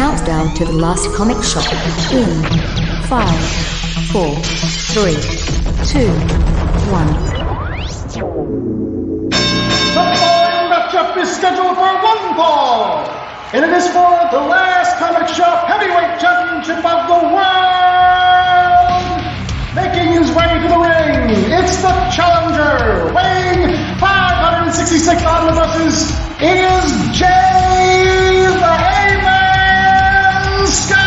countdown to the last comic shop in 5, 4, 3, 2, 1. The following matchup is scheduled for one fall, and it is for the last comic shop heavyweight championship of the world. Making his way to the ring, it's the challenger, weighing 566 omnibuses. It is Jay the Heyman Scott!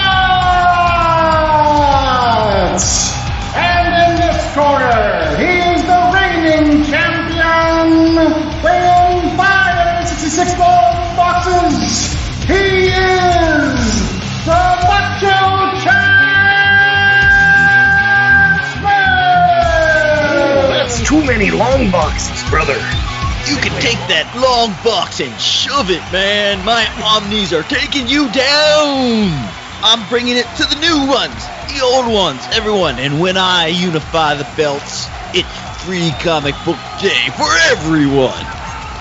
And in this corner, he is the reigning champion, weighing 566 boxes. He is the Macho Chad! That's too many long boxes, brother. You can take that long box and shove it, man. My Omnis are taking you down. I'm bringing it to the new ones, the old ones, everyone. And when I unify the belts, it's free comic book day for everyone.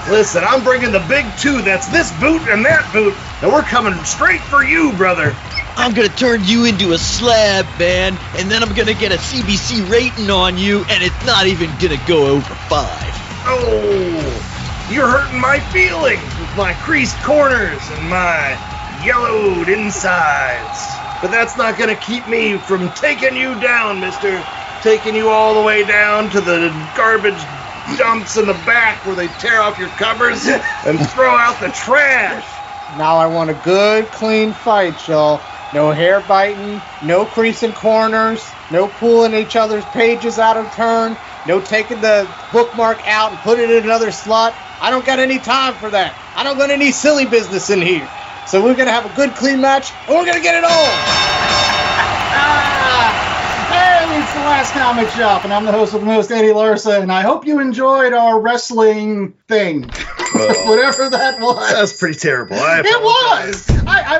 Listen, I'm bringing the big two. That's this boot and that boot. And we're coming straight for you, brother. I'm going to turn you into a slab, man. And then I'm going to get a CBC rating on you, and it's not even going to go over 5. Oh, you're hurting my feelings with my creased corners and my yellowed insides. But that's not going to keep me from taking you down, mister. Taking you all the way down to the garbage dumps in the back where they tear off your covers and throw out the trash. Now I want a good, clean fight, y'all. No hair biting, no creasing corners, no pulling each other's pages out of turn, no taking the bookmark out and putting it in another slot. I don't got any time for that. I don't got any silly business in here. So we're going to have a good, clean match, and we're going to get it on. Hey, it's the last comic shop, and I'm the host of the most, Eddie Larson, and I hope you enjoyed our wrestling thing. Whatever that was. That's pretty terrible. It was. I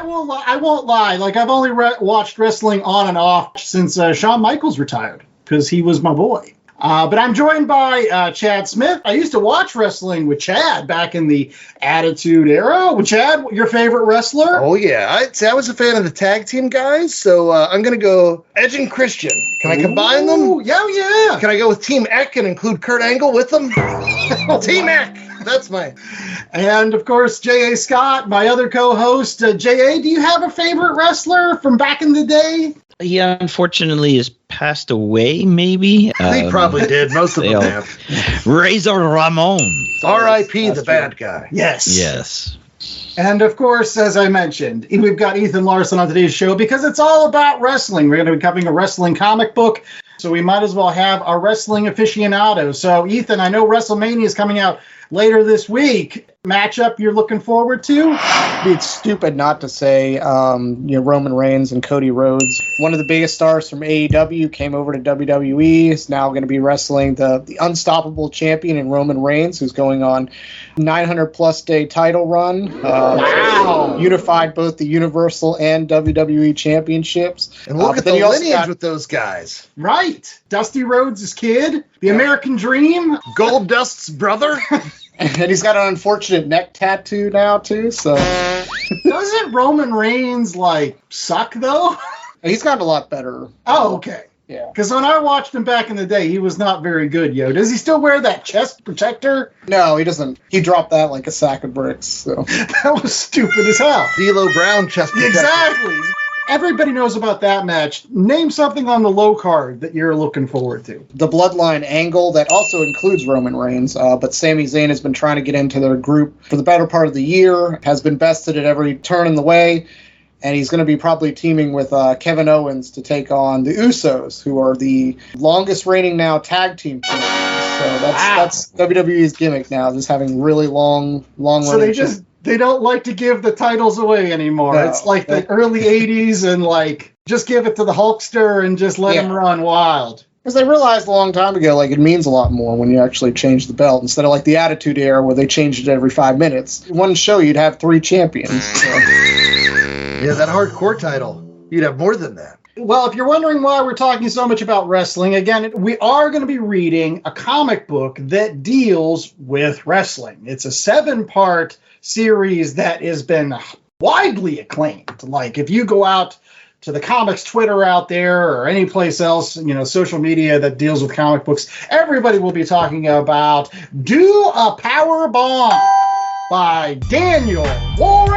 won't lie. Like, I've only watched wrestling on and off since Shawn Michaels retired, because he was my boy. But I'm joined by Chad Smith. I used to watch wrestling with Chad back in the Attitude Era. Chad, your favorite wrestler? Oh, yeah. I was a fan of the tag team guys, so I'm going to go Edge and Christian. Can I combine them? Yeah. Can I go with Team Eck and include Kurt Angle with them? Team Eck. That's my... And, of course, J.A. Scott, my other co-host. J.A., do you have a favorite wrestler from back in the day? He unfortunately has passed away, maybe. He probably did. Most of them have. Razor Ramon. R.I.P. the bad guy. Yes. And, of course, as I mentioned, we've got Ethan Larson on today's show because it's all about wrestling. We're going to be covering a wrestling comic book, so we might as well have our wrestling aficionado. So, Ethan, I know WrestleMania is coming out later this week. Matchup you're looking forward to? It's stupid not to say Roman Reigns and Cody Rhodes. One of the biggest stars from AEW came over to WWE. Is now going to be wrestling the unstoppable champion in Roman Reigns, who's going on 900-plus day title run. Wow! Unified both the Universal and WWE championships. And look at the lineage with those guys. Right. Dusty Rhodes' kid, the American Dream. Gold Dust's brother. And he's got an unfortunate neck tattoo now, too, so... Doesn't Roman Reigns, suck, though? He's gotten a lot better. Oh, okay. Yeah. Because when I watched him back in the day, he was not very good, yo. Does he still wear that chest protector? No, he doesn't. He dropped that like a sack of bricks, so... That was stupid as hell. D'Lo Brown chest protector. Exactly. Everybody knows about that match. Name something on the low card that you're looking forward to. The Bloodline angle that also includes Roman Reigns, but Sami Zayn has been trying to get into their group for the better part of the year, has been bested at every turn in the way, and he's going to be probably teaming with Kevin Owens to take on the Usos, who are the longest reigning now tag team champions. So that's WWE's gimmick now, just having really long So they don't like to give the titles away anymore. No, it's like the early 80s and just give it to the Hulkster and just let him run wild. Because they realized a long time ago, it means a lot more when you actually change the belt instead of the Attitude Era where they changed it every 5 minutes. One show, you'd have 3 champions. So. Yeah, that hardcore title, you'd have more than that. Well, if you're wondering why we're talking so much about wrestling, again, we are going to be reading a comic book that deals with wrestling. It's a 7-part series that has been widely acclaimed. Like if you go out to the comics Twitter out there or any place else, social media that deals with comic books, everybody will be talking about Do a Powerbomb by Daniel Warren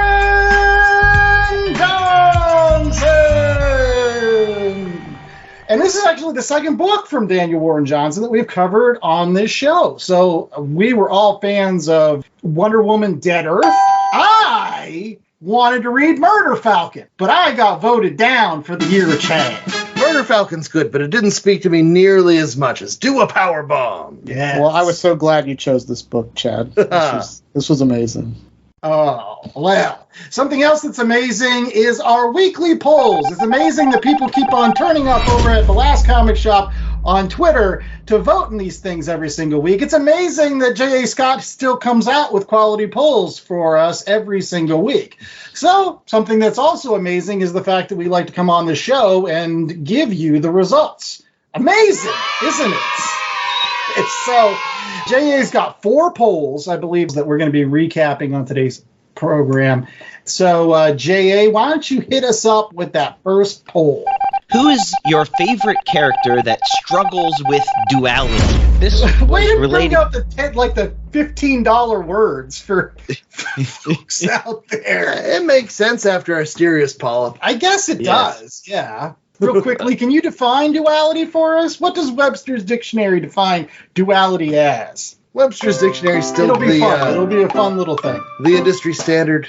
Johnson. And this is actually the second book from Daniel Warren Johnson that we've covered on this show. So we were all fans of Wonder Woman Dead Earth. I wanted to read Murder Falcon, but I got voted down for the Year of Change. Murder Falcon's good, but it didn't speak to me nearly as much as Do a Powerbomb. Yes. Well, I was so glad you chose this book, Chad. This was amazing. Oh, well, something else that's amazing is our weekly polls. It's amazing that people keep on turning up over at the Last Comic Shop on Twitter to vote in these things every single week. It's amazing that J.A. Scott still comes out with quality polls for us every single week. So something that's also amazing is the fact that we like to come on the show and give you the results. Amazing, isn't it? So J.A.'s got 4 polls, I believe, that we're going to be recapping on today's program. So, J.A., why don't you hit us up with that first poll? Who is your favorite character that struggles with duality? This Way to related. bring up the $15 words for folks out there. It makes sense after Asterius Polyp. I guess it Yes. does, yeah. Real quickly, can you define duality for us? What does Webster's Dictionary define duality as? Webster's Dictionary is still It'll be fun. It'll be a fun little thing. the industry standard.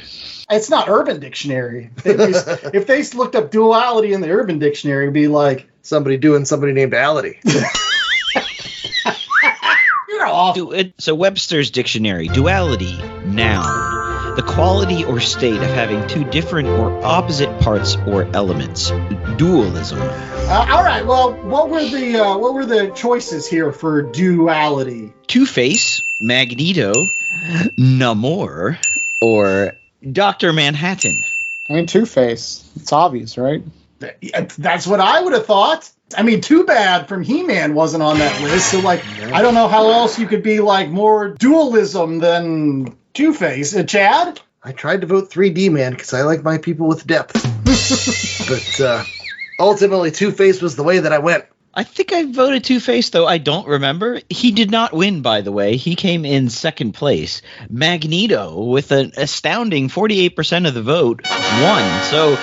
It's not Urban Dictionary. If they looked up duality in the Urban Dictionary, it'd be like, Somebody doing somebody named Ality. you're off. So Webster's Dictionary, duality, noun. The quality or state of having two different or opposite parts or elements. Dualism. All right. Well, what were the choices here for duality? Two-Face, Magneto, Namor, or Dr. Manhattan. I mean, Two-Face. It's obvious, right? That's what I would have thought. I mean, too bad from He-Man wasn't on that list. So, I don't know how else you could be more dualism than Two-Face. Chad? I tried to vote 3D Man because I like my people with depth. But ultimately, Two-Face was the way that I went. I think I voted Two-Face, though I don't remember. He did not win, by the way. He came in second place. Magneto, with an astounding 48% of the vote, won. So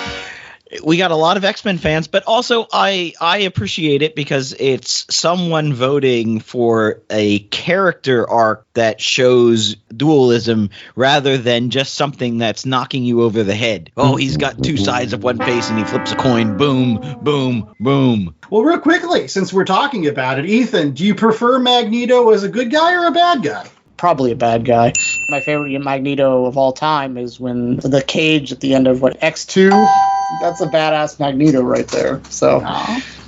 we got a lot of X-Men fans, but also I appreciate it because it's someone voting for a character arc that shows dualism rather than just something that's knocking you over the head. Oh, he's got two sides of one face and he flips a coin. Boom, boom, boom. Well, real quickly, since we're talking about it, Ethan, do you prefer Magneto as a good guy or a bad guy? Probably a bad guy. My favorite Magneto of all time is when the cage at the end of X2. That's a badass Magneto right there. So,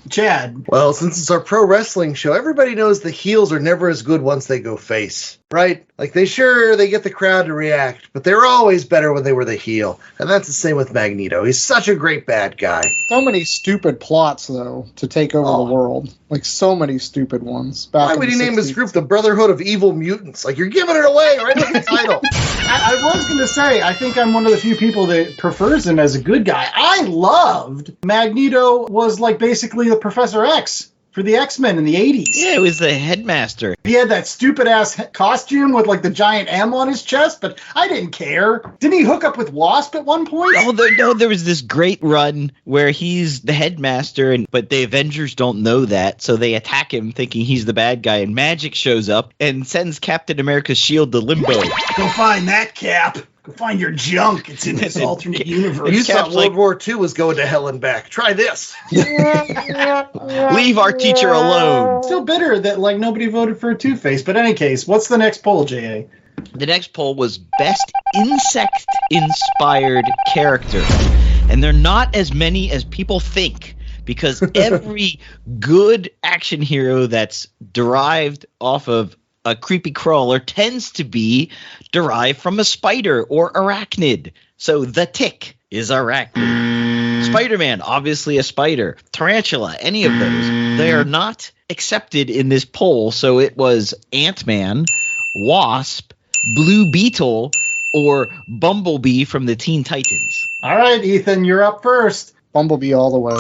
Chad. Well, since it's our pro wrestling show, everybody knows the heels are never as good once they go face, right? They get the crowd to react, but they're always better when they were the heel. And that's the same with Magneto. He's such a great bad guy. so many stupid plots though to take over the world. So many stupid ones. Why would he name his group the Brotherhood of Evil Mutants? You're giving it away right in the title. I was going to say, I think I'm one of the few people that prefers him as a good guy. I loved Magneto was basically the Professor X for the X-Men in the 80s. Yeah, it was the headmaster. He had that stupid-ass costume with, the giant M on his chest, but I didn't care. Didn't he hook up with Wasp at one point? Oh, there was this great run where he's the headmaster, but the Avengers don't know that, so they attack him thinking he's the bad guy, and Magic shows up and sends Captain America's shield to Limbo. Go find that, Cap. Go find your junk. It's in this alternate universe. You thought World War II was going to hell and back. Try this. Leave our teacher alone. Still bitter that nobody voted for a Two-Face. But in any case, what's the next poll, J.A.? The next poll was best insect-inspired character. And they're not as many as people think, because every good action hero that's derived off of a creepy crawler tends to be derived from a spider or arachnid. So the Tick is arachnid. Spider-Man, obviously a spider. Tarantula, any of those. They are not accepted in this poll, so it was Ant-Man, Wasp, Blue Beetle, or Bumblebee from the Teen Titans? All right, Ethan, you're up first. Bumblebee all the way.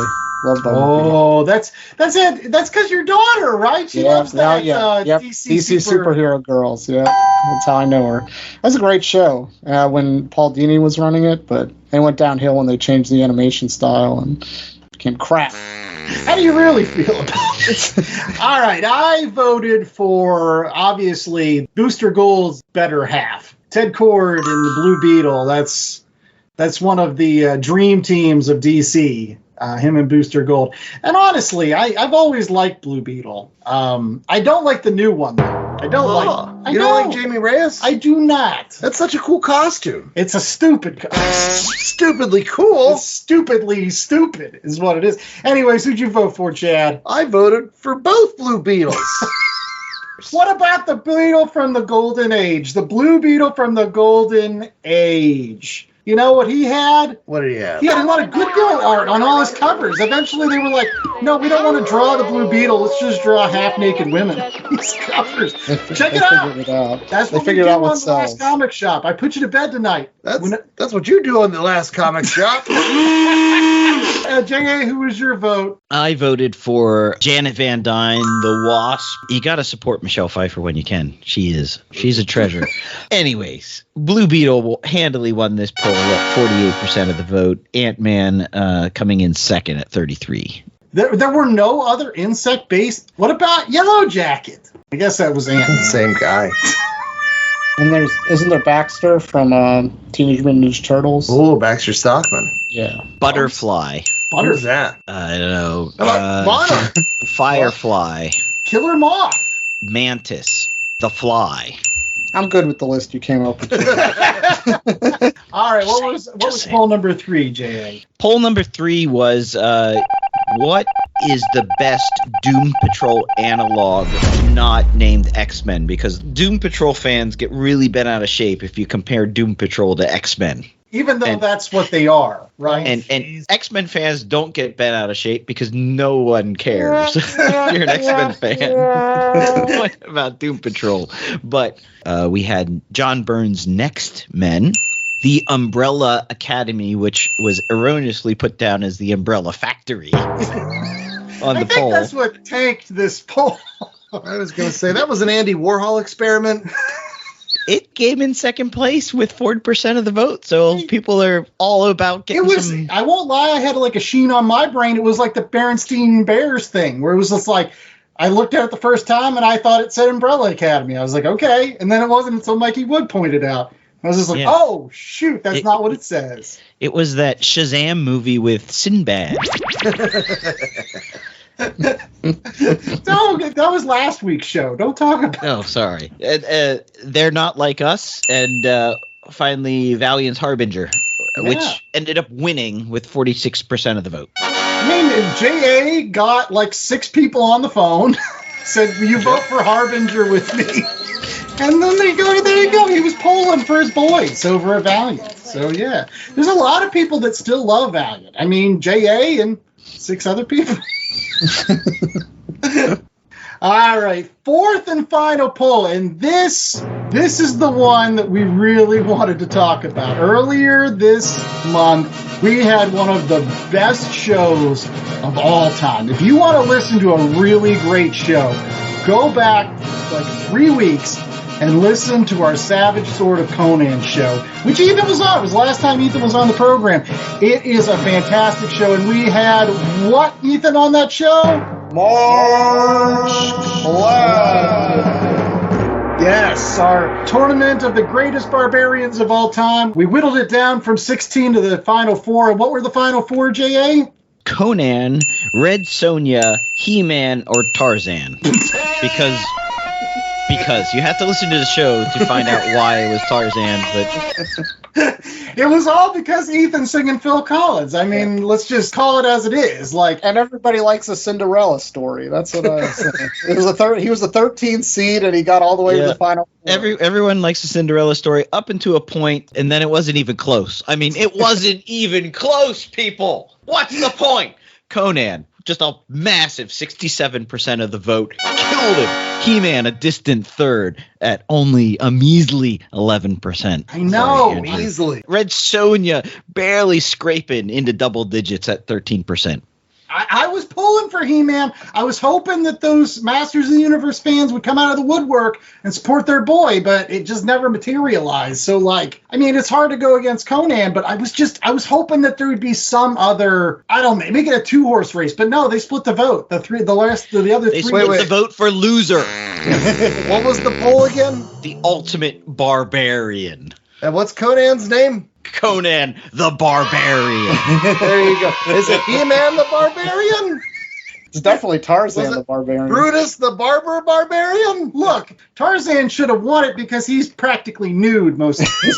Love Bumblebee. Oh, that's it. That's because your daughter, right? She loves that DC superhero girls. Yeah, that's how I know her. That's a great show when Paul Dini was running it, but they went downhill when they changed the animation style and became crap. How do you really feel about it? All right, I voted for, obviously, Booster Gold's better half. Ted Cord and the Blue Beetle. That's one of the dream teams of DC. Him and Booster Gold. And honestly, I've always liked Blue Beetle. I don't like the new one, though. I don't like. You don't like Jamie Reyes? I do not. That's such a cool costume. It's a stupid Stupidly cool. It's stupidly stupid is what it is. Anyways, who'd you vote for, Chad? I voted for both Blue Beetles. What about the Beetle from the Golden Age? The Blue Beetle from the Golden Age. You know what he had? What did he have? He had a lot of good girl art on all his covers. Eventually they were like, no, we don't want to draw the Blue Beetle. Let's just draw half-naked women on these covers. Check it out. That's what we do on the Last Comic Shop. I put you to bed tonight. That's what you do on the Last Comic Shop. J.A., who was your vote? I voted for Janet Van Dyne, the Wasp. You got to support Michelle Pfeiffer when you can. She's a treasure. Anyways, Blue Beetle handily won this poll at 48% of the vote. Ant-Man coming in second at 33%. There were no other insect-based. What about Yellow Jacket? I guess that was Ant. Same guy. And isn't there Baxter from Teenage Mutant Ninja Turtles? Oh, Baxter Stockman. Yeah. Butterfly. What is that? I don't know. Mono. Firefly. Killer Moth. Mantis. The Fly. I'm good with the list you came up with. All right, what was poll number 3, J.A.? Poll number 3 was what is the best Doom Patrol analog not named X-Men? Because Doom Patrol fans get really bent out of shape if you compare Doom Patrol to X-Men. Even though that's what they are, right? And X-Men fans don't get bent out of shape because no one cares. You're an X-Men fan about Doom Patrol. But we had John Byrne's Next Men, the Umbrella Academy, which was erroneously put down as the Umbrella Factory on the poll. I think that's what tanked this poll. I was going to say, that was an Andy Warhol experiment. It came in second place with 4% of the vote, so people are all about getting I won't lie, I had like a sheen on my brain. It was like the Berenstein Bears thing, where it was just like, I looked at it the first time and I thought it said Umbrella Academy. I was like, okay. And then it wasn't until Mikey Wood pointed out. I was just like, oh, shoot, that's not what it says. It was that Shazam movie with Sinbad. No, that was last week's show. Don't talk about it. Oh, sorry. They're Not Like Us, and finally Valiant's Harbinger, which ended up winning with 46% of the vote. I mean, J.A. got like 6 people on the phone, said, will you vote for Harbinger with me? And then there you go. He was polling for his boys over at Valiant. So, yeah. There's a lot of people that still love Valiant. I mean, J.A. and 6 other people. All right, 4th and final poll, and this is the one that we really wanted to talk about. Earlier this month, we had one of the best shows of all time. If you want to listen to a really great show, go back like 3 weeks and listen to our Savage Sword of Conan show, which Ethan was on. It was the last time Ethan was on the program. It is a fantastic show, and we had what, Ethan, on that show? March Cloud. Yes, our tournament of the greatest barbarians of all time. We whittled it down from 16 to the final 4. And what were the final 4, J.A.? Conan, Red Sonja, He-Man, or Tarzan. Because you have to listen to the show to find out why it was Tarzan, but it was all because Ethan's singing Phil Collins. I mean, let's just call it as it is. Like, and everybody likes a Cinderella story. That's what I was saying. He was the 13th seed, and he got all the way to the final 4. Everyone likes a Cinderella story up until a point, and then it wasn't even close. I mean, it wasn't even close, people. What's the point? Conan. Just a massive 67% of the vote, killed Called him. He-Man a distant third at only a measly 11%. I know. Easily. Red Sonja barely scraping into double digits at 13%. I was pulling for He-Man. I was hoping that those Masters of the Universe fans would come out of the woodwork and support their boy, but it just never materialized. So, like, I mean, it's hard to go against Conan, but I was hoping that there would be some other, I don't know, make it a 2-horse race. But no, they split the vote. The other They three. split the vote for loser. What was the poll again? The ultimate barbarian. And what's Conan's name? Conan the Barbarian. There you go. Is it He-Man the Barbarian? It's definitely Tarzan Was it the Barbarian. Brutus the Barber Barbarian? Look, Tarzan should have won it because he's practically nude most of the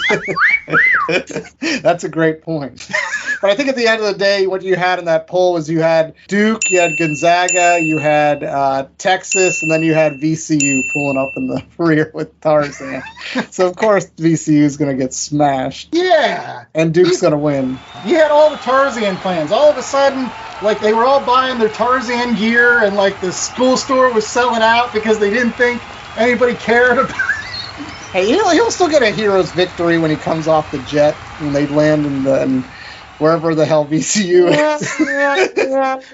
time. That's a great point. But I think at the end of the day, what you had in that poll was you had Duke, you had Gonzaga, you had Texas, and then you had VCU pulling up in the rear with Tarzan. So, of course, VCU is going to get smashed. Yeah. And Duke's going to win. You had all the Tarzan fans. All of a sudden, like, they were all buying their Tarzan gear, and, like, the school store was selling out because they didn't think anybody cared about it. Hey, he'll still get a hero's victory when he comes off the jet and they land in wherever the hell VCU is.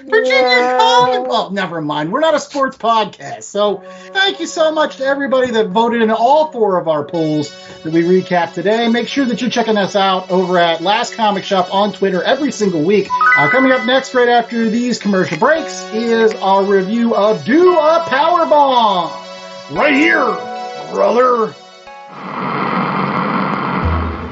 Virginia College. Oh, never mind. We're not a sports podcast. So thank you so much to everybody that voted in all 4 of our polls that we recapped today. Make sure that you're checking us out over at Last Comic Shop on Twitter every single week. Coming up next, right after these commercial breaks, is our review of Do a Powerbomb. Right here, brother.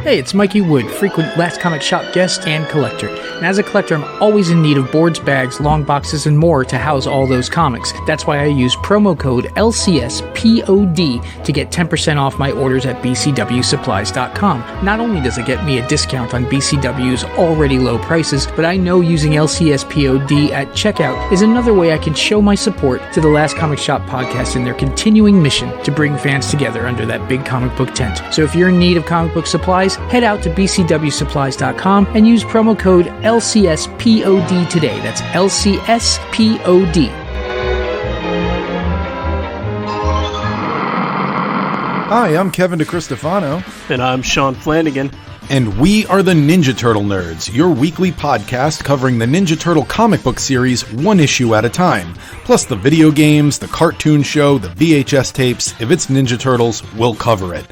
Hey, it's Mikey Wood, frequent Last Comic Shop guest and collector. And as a collector, I'm always in need of boards, bags, long boxes, and more to house all those comics. That's why I use promo code LCSPOD to get 10% off my orders at BCWSupplies.com. Not only does it get me a discount on BCW's already low prices, but I know using LCSPOD at checkout is another way I can show my support to the Last Comic Shop podcast in their continuing mission to bring fans together under that big comic book tent. So if you're in need of comic book supplies, head out to BCWSupplies.com and use promo code LCSPOD today. That's LCSPOD. Hi, I'm Kevin DeCristofano. And I'm Sean Flanagan. And we are the Ninja Turtle Nerds, your weekly podcast covering the Ninja Turtle comic book series one issue at a time. Plus the video games, the cartoon show, the VHS tapes. If it's Ninja Turtles, we'll cover it.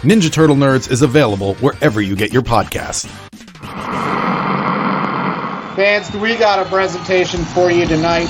Ninja Turtle Nerds is available wherever you get your podcasts. Fans, we got a presentation for you tonight.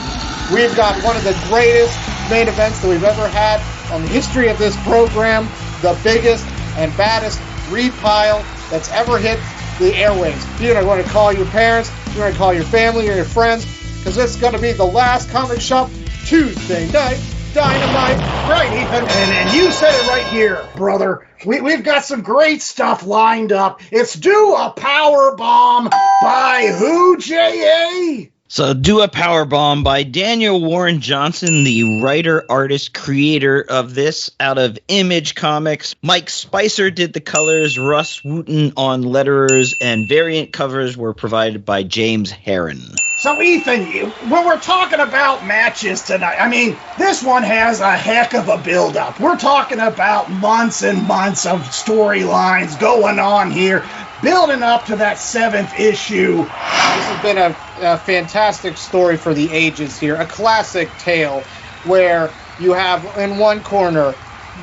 We've got one of the greatest main events that we've ever had on the history of this program, the biggest and baddest read pile that's ever hit the airwaves. You're going to want to call your parents, you're going to call your family or your friends, because it's going to be the Last Comic Shop Tuesday Night Dynamite. Right, Ethan. And you said it right here, brother. We've got some great stuff lined up. It's Do a Powerbomb by who, J.A.? So Do a Powerbomb by Daniel Warren Johnson, the writer, artist, creator of this out of Image Comics. Mike Spicer did the colors, Russ Wooten on letterers, and variant covers were provided by James Herron. So, Ethan, when we're talking about matches tonight, I mean, this one has a heck of a build-up. We're talking about months and months of storylines going on here, building up to that 7th issue. This has been a fantastic story for the ages here, a classic tale where you have in one corner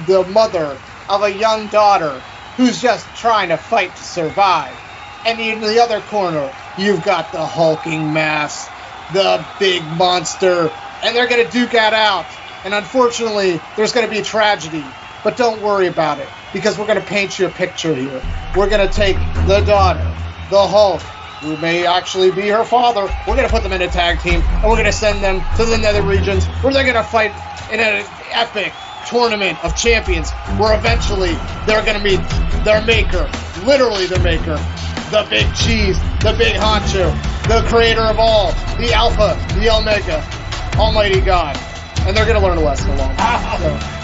the mother of a young daughter who's just trying to fight to survive. And in the other corner, you've got the hulking mass, the big monster, and they're going to duke that out. And unfortunately, there's going to be a tragedy. But don't worry about it, because we're going to paint you a picture here. We're going to take the daughter, the Hulk, who may actually be her father. We're going to put them in a tag team, and we're going to send them to the nether regions, where they're going to fight in an epic tournament of champions, where eventually they're going to meet their maker, literally their maker, the big cheese, the big honcho, the creator of all, the alpha, the omega, almighty God. And they're going to learn a lesson along.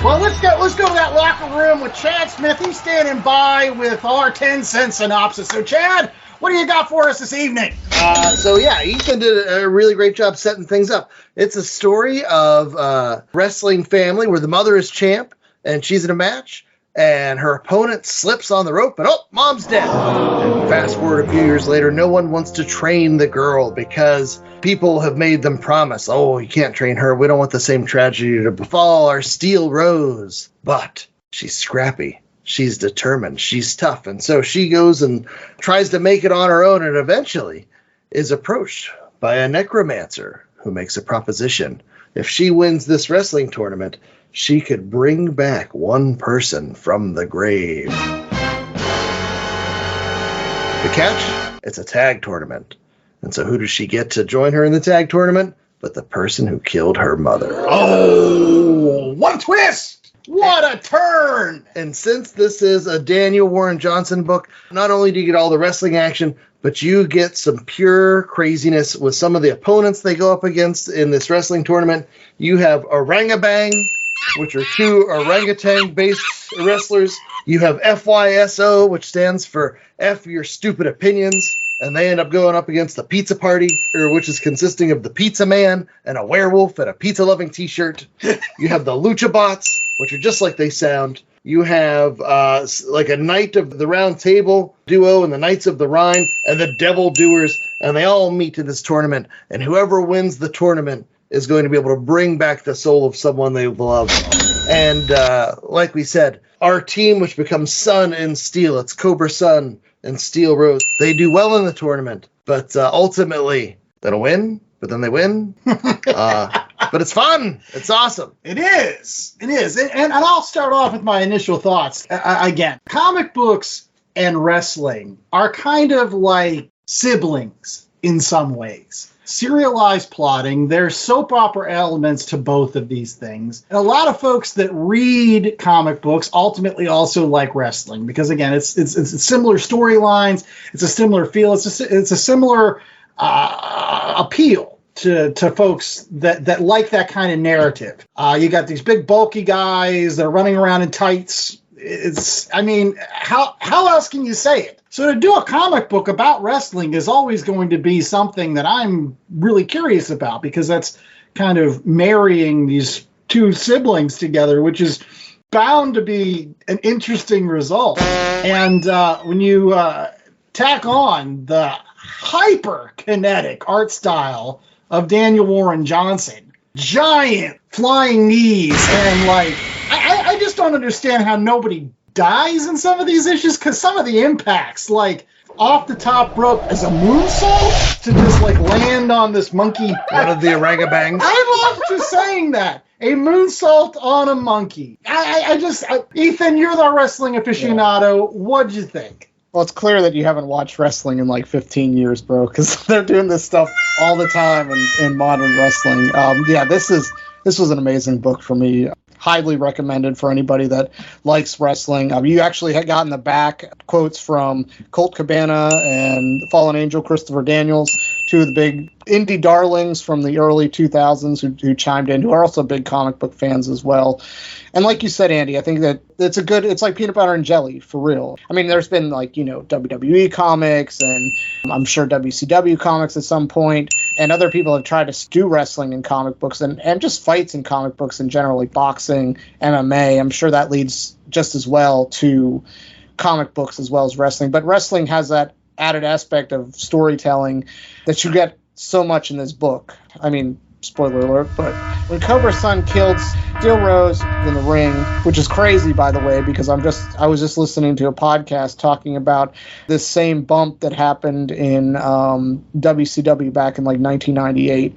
Well, let's go to that locker room with Chad Smith. He's standing by with our 10-cent synopsis. So, Chad, what do you got for us this evening? Ethan did a really great job setting things up. It's a story of a wrestling family where the mother is champ, and she's in a match, and her opponent slips on the rope, and mom's dead. And fast forward a few years later, no one wants to train the girl because people have made them promise, you can't train her. We don't want the same tragedy to befall our Steel Rose. But she's scrappy. She's determined. She's tough. And so she goes and tries to make it on her own, and eventually is approached by a necromancer who makes a proposition. If she wins this wrestling tournament, she could bring back one person from the grave. The catch? It's a tag tournament. And so who does she get to join her in the tag tournament? But the person who killed her mother. Oh, what a twist! What a turn! And since this is a Daniel Warren Johnson book, not only do you get all the wrestling action, but you get some pure craziness with some of the opponents they go up against in this wrestling tournament. You have Orangabang, which are two orangutan-based wrestlers. You have FYSO, which stands for F Your Stupid Opinions. And they end up going up against the Pizza Party, which is consisting of the Pizza Man and a werewolf and a pizza-loving t-shirt. You have the Lucha Bots, which are just like they sound. You have like a Knight of the Round Table duo and the Knights of the Rhine and the Devil Doers, and they all meet in this tournament. And whoever wins the tournament is going to be able to bring back the soul of someone they love. And like we said, our team, which becomes Sun and Steel, it's Cobra Sun and Steel Rose, they do well in the tournament, but ultimately they don't win, but then they win. But it's fun. It's awesome. It is. And I'll start off with my initial thoughts. Again, comic books and wrestling are kind of like siblings in some ways. Serialized plotting, there's soap opera elements to both of these things. And a lot of folks that read comic books ultimately also like wrestling because, again, it's similar storylines, it's a similar feel, it's a similar appeal to folks that like that kind of narrative. You got these big bulky guys, they're running around in tights. How else can you say it? So to do a comic book about wrestling is always going to be something that I'm really curious about because that's kind of marrying these two siblings together, which is bound to be an interesting result. And when you tack on the hyper-kinetic art style of Daniel Warren Johnson, giant flying knees, and I just don't understand how nobody dies in some of these issues because some of the impacts, like off the top rope as a moonsault to just land on this monkey. One of the orangabangs. I love just saying that. A moonsault on a monkey. Ethan, you're the wrestling aficionado. Yeah. What'd you think? Well, it's clear that you haven't watched wrestling in 15 years, bro, because they're doing this stuff all the time in modern wrestling. This was an amazing book for me. Highly recommended for anybody that likes wrestling. You actually had gotten the back quotes from Colt Cabana and Fallen Angel Christopher Daniels, two of the big indie darlings from the early 2000s who chimed in, who are also big comic book fans as well. And like you said, Andy, I think that it's like peanut butter and jelly, for real. I mean, there's been WWE comics and I'm sure WCW comics at some point, and other people have tried to do wrestling in comic books and just fights in comic books in general, like boxing, MMA. I'm sure that leads just as well to comic books as well as wrestling. But wrestling has that added aspect of storytelling that you get so much in this book. I mean, spoiler alert, but when Cobra Sun killed Steel Rose in the ring, which is crazy, by the way, because I was just listening to a podcast talking about this same bump that happened in WCW back in 1998,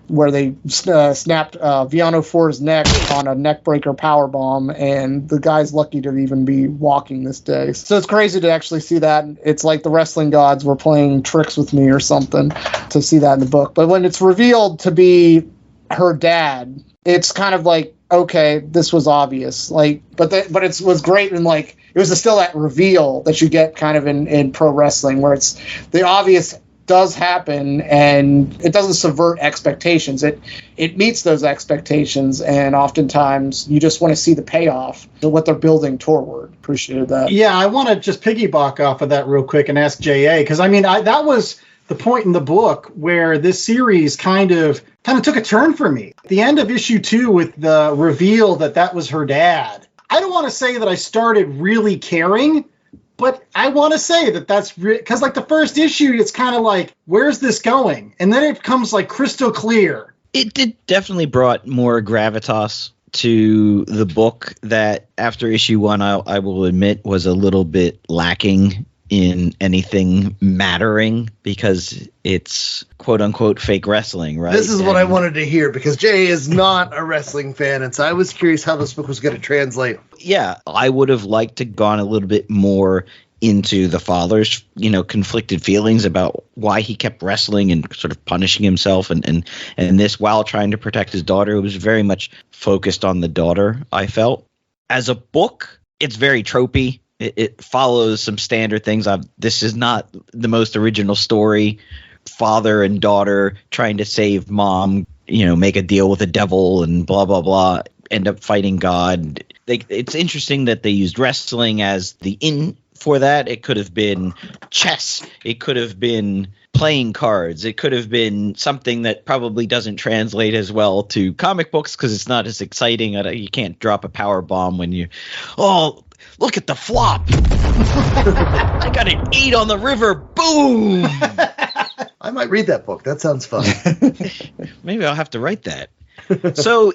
where they snapped Viano Ford's neck on a neckbreaker powerbomb, and the guy's lucky to even be walking this day. So it's crazy to actually see that. It's like the wrestling gods were playing tricks with me or something to see that in the book. But when it's revealed to be her dad, it's kind of like, okay, this was obvious. But it was great, and it was still that reveal that you get kind of in pro wrestling, where it's the obvious does happen, and it doesn't subvert expectations. It meets those expectations, and oftentimes you just want to see the payoff of what they're building toward. Appreciated that. Yeah, I want to just piggyback off of that real quick and ask J.A., because, I mean, that was the point in the book where this series kind of took a turn for me. At the end of issue 2 with the reveal that was her dad, I don't want to say that I started really caring, but I want to say that's because like the first issue, it's kind of like, where's this going? And then it becomes like crystal clear. It did definitely brought more gravitas to the book that after issue 1, I will admit was a little bit lacking in anything mattering because it's quote unquote fake wrestling, right? This is what I wanted to hear because Jay is not a wrestling fan, and so I was curious how this book was going to translate. Yeah, I would have liked to gone a little bit more into the father's, conflicted feelings about why he kept wrestling and sort of punishing himself and this while trying to protect his daughter. It was very much focused on the daughter, I felt. As a book, it's very tropey. It follows some standard things. This is not the most original story. Father and daughter trying to save mom, make a deal with the devil and blah, blah, blah, end up fighting God. It's interesting that they used wrestling as the in for that. It could have been chess. It could have been playing cards. It could have been something that probably doesn't translate as well to comic books because it's not as exciting. You can't drop a power bomb when look at the flop. I got an 8 on the river. Boom. I might read that book. That sounds fun. Maybe I'll have to write that. So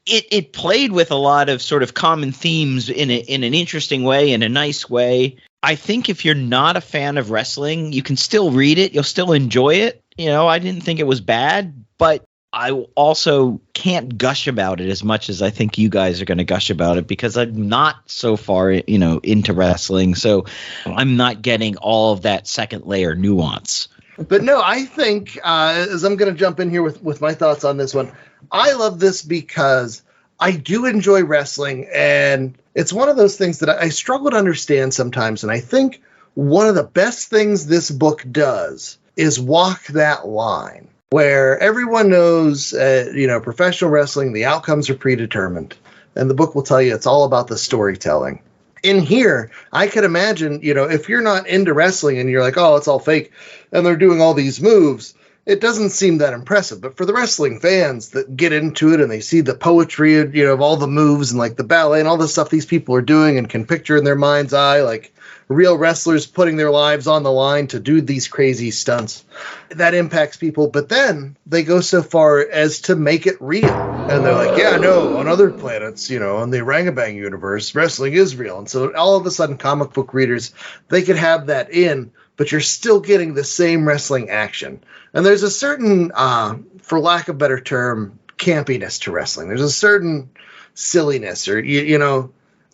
it played with a lot of sort of common themes in an interesting way, in a nice way. I think if you're not a fan of wrestling, you can still read it. You'll still enjoy it. I didn't think it was bad, but I also can't gush about it as much as I think you guys are going to gush about it because I'm not so far, into wrestling. So I'm not getting all of that second layer nuance. But no, I think as I'm going to jump in here with my thoughts on this one, I love this because I do enjoy wrestling. And it's one of those things that I struggle to understand sometimes. And I think one of the best things this book does is walk that line. Where everyone knows, professional wrestling, the outcomes are predetermined. And the book will tell you it's all about the storytelling. In here, I could imagine, if you're not into wrestling and you're like, oh, it's all fake, and they're doing all these moves, it doesn't seem that impressive. But for the wrestling fans that get into it and they see the poetry, of all the moves and like the ballet and all the stuff these people are doing and can picture in their mind's eye, like real wrestlers putting their lives on the line to do these crazy stunts. That impacts people, but then they go so far as to make it real. And they're like, yeah, no, on other planets, on the Orangutan universe, wrestling is real. And so all of a sudden, comic book readers, they could have that in, but you're still getting the same wrestling action. And there's a certain, for lack of a better term, campiness to wrestling. There's a certain silliness or,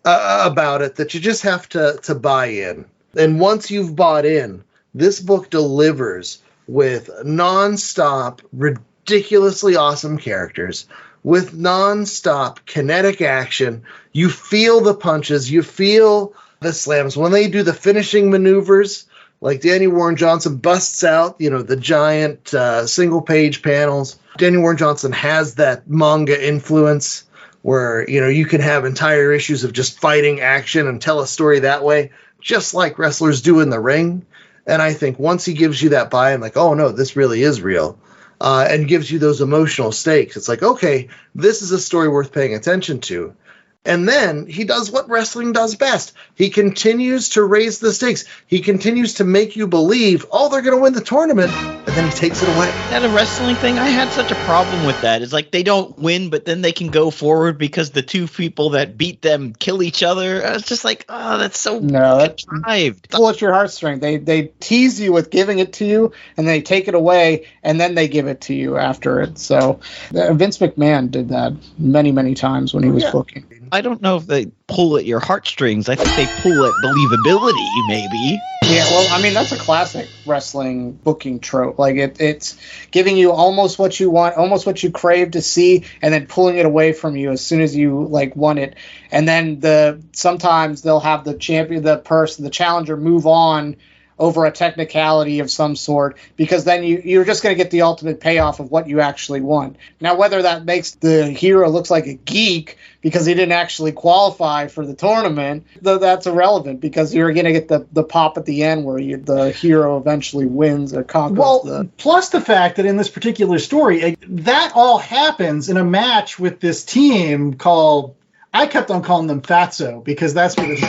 about it that you just have to buy in. And once you've bought in, this book delivers with nonstop, ridiculously awesome characters, with nonstop kinetic action. You feel the punches, you feel the slams. When they do the finishing maneuvers, like Danny Warren Johnson busts out, the giant single-page panels. Danny Warren Johnson has that manga influence where, you can have entire issues of just fighting action and tell a story that way, just like wrestlers do in the ring. And I think once he gives you that buy-in, like, oh, no, this really is real, and gives you those emotional stakes, it's like, okay, this is a story worth paying attention to. And then he does what wrestling does best. He continues to raise the stakes. He continues to make you believe, oh, they're going to win the tournament, and then he takes it away. That a wrestling thing? I had such a problem with that. It's like they don't win, but then they can go forward because the two people that beat them kill each other. It's just like, oh, that's so contrived. Pull at your heartstring. They tease you with giving it to you, and they take it away, and then they give it to you after it. So Vince McMahon did that many, many times when he was booking. I don't know if they pull at your heartstrings. I think they pull at believability, maybe. Yeah, well, I mean, that's a classic wrestling booking trope. Like, it's giving you almost what you want, almost what you crave to see, and then pulling it away from you as soon as you, want it. And then sometimes they'll have the champion, the challenger move on over a technicality of some sort, because then you're just going to get the ultimate payoff of what you actually want. Now, whether that makes the hero looks like a geek because he didn't actually qualify for the tournament, though that's irrelevant, because you're going to get the pop at the end where the hero eventually wins or conquers. Plus the fact that in this particular story, that all happens in a match with this team called, I kept on calling them Fatso because that's what it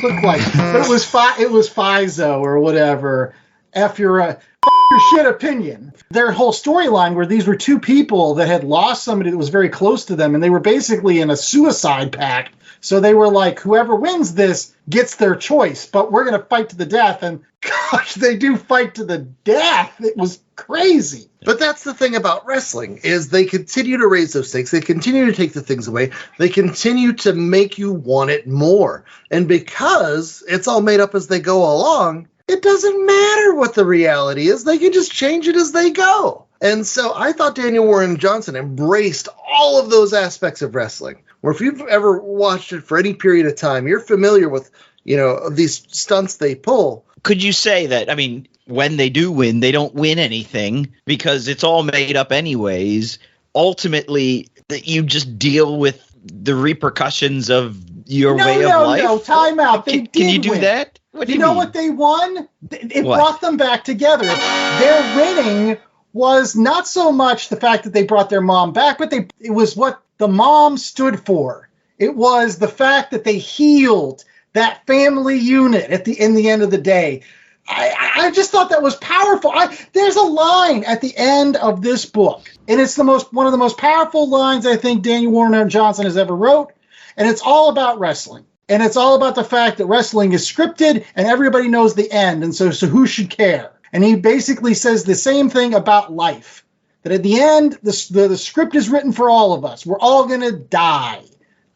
looked like. But it was Fizo or whatever. F your shit opinion. Their whole storyline where these were two people that had lost somebody that was very close to them, and they were basically in a suicide pact. So they were like, whoever wins this gets their choice, but we're going to fight to the death. And gosh, they do fight to the death. It was crazy. But that's the thing about wrestling, is they continue to raise those stakes. They continue to take the things away. They continue to make you want it more. And because it's all made up as they go along, it doesn't matter what the reality is. They can just change it as they go. And so I thought Daniel Warren Johnson embraced all of those aspects of wrestling, where if you've ever watched it for any period of time, you're familiar with, these stunts they pull. Could you say that, when they do win, they don't win anything because it's all made up anyways? Ultimately, that you just deal with the repercussions of your way of life? No, time out. Can you do that? What do you know mean? what they won? It What? brought them back together. Their winning was not so much the fact that they brought their mom back, but it was what the mom stood for. It was the fact that they healed that family unit in the end of the day. I just thought that was powerful. There's a line at the end of this book, and it's one of the most powerful lines I think Daniel Warren Johnson has ever wrote, and it's all about wrestling. And it's all about the fact that wrestling is scripted and everybody knows the end, and so who should care? And he basically says the same thing about life, that at the end, the script is written for all of us. We're all going to die.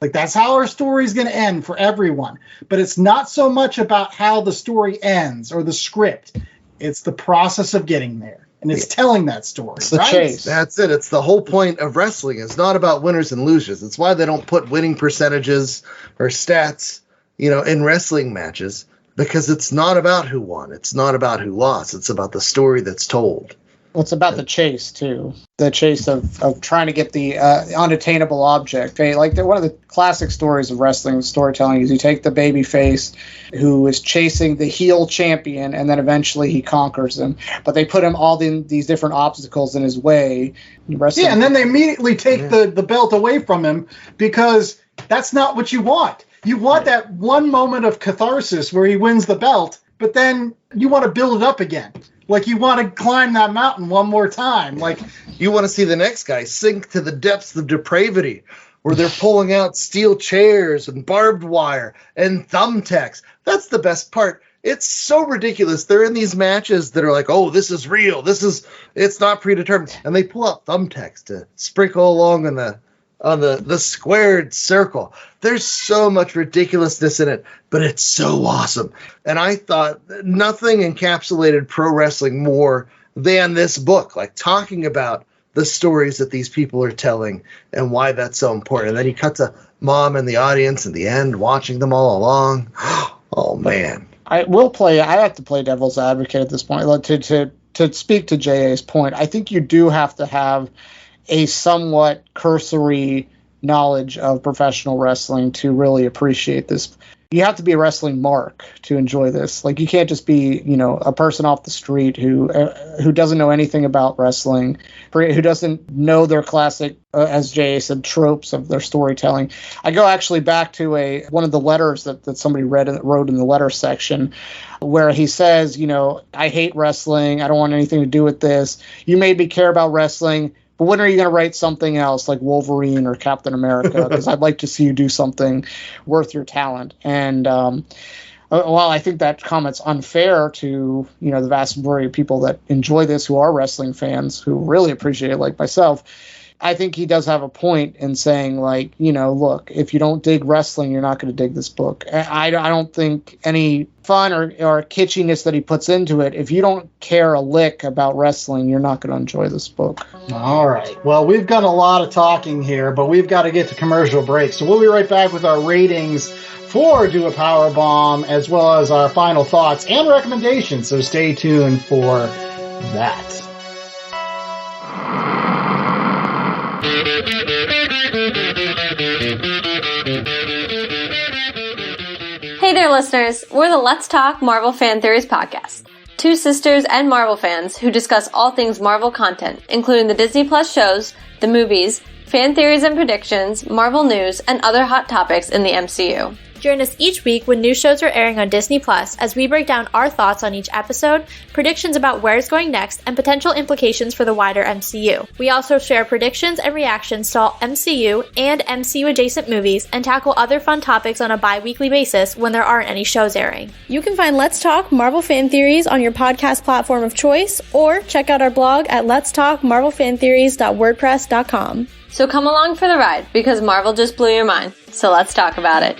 Like, that's how our story is going to end for everyone. But it's not so much about how the story ends or the script. It's the process of getting there. And it's telling that story. It's the right? chase. That's it. It's the whole point of wrestling. It's not about winners and losers. It's why they don't put winning percentages or stats, in wrestling matches, because it's not about who won. It's not about who lost. It's about the story that's told. Well, it's about the chase, too. The chase of trying to get the unattainable object. Like, one of the classic stories of wrestling storytelling is you take the baby face who is chasing the heel champion, and then eventually he conquers him. But they put him all in these different obstacles in his way. Yeah, and then they immediately take the belt away from him, because that's not what you want. You want that one moment of catharsis where he wins the belt, but then you want to build it up again. Like, you want to climb that mountain one more time. Like, you want to see the next guy sink to the depths of depravity, where they're pulling out steel chairs and barbed wire and thumbtacks. That's the best part. It's so ridiculous. They're in these matches that are like, oh, this is real. It's not predetermined. And they pull out thumbtacks to sprinkle along on the squared circle. There's so much ridiculousness in it, but it's so awesome. And I thought nothing encapsulated pro wrestling more than this book, like talking about the stories that these people are telling and why that's so important. And then you cut to mom and the audience in the end, watching them all along. Oh, man. I have to play devil's advocate at this point. To speak to JA's point, I think you do have to have a somewhat cursory knowledge of professional wrestling to really appreciate this. You have to be a wrestling mark to enjoy this. Like, you can't just be, a person off the street who doesn't know anything about wrestling, who doesn't know their classic, as Jay said, tropes of their storytelling. I go actually back to one of the letters that somebody wrote in the letter section, where he says, I hate wrestling. I don't want anything to do with this. You made me care about wrestling. But when are you going to write something else like Wolverine or Captain America? Because I'd like to see you do something worth your talent. And while I think that comment's unfair to, the vast majority of people that enjoy this, who are wrestling fans, who really appreciate it, like myself, I think he does have a point in saying, like, look, if you don't dig wrestling, you're not going to dig this book. I don't think any fun or kitschiness that he puts into it, if you don't care a lick about wrestling, you're not going to enjoy this book. all right. Well, we've got a lot of talking here, but we've got to get to commercial break. So we'll be right back with our ratings for Do a Powerbomb, as well as our final thoughts and recommendations. So stay tuned for that. Hey there, listeners. We're the Let's Talk Marvel Fan Theories podcast. Two sisters and Marvel fans who discuss all things Marvel content, including the Disney Plus shows, the movies, fan theories and predictions, Marvel news, and other hot topics in the MCU. Join us each week when new shows are airing on Disney Plus as we break down our thoughts on each episode, predictions about where it's going next, and potential implications for the wider MCU. We also share predictions and reactions to all MCU and MCU-adjacent movies and tackle other fun topics on a bi-weekly basis when there aren't any shows airing. You can find Let's Talk Marvel Fan Theories on your podcast platform of choice, or check out our blog at letstalkmarvelfantheories.wordpress.com. So come along for the ride, because Marvel just blew your mind. So let's talk about it.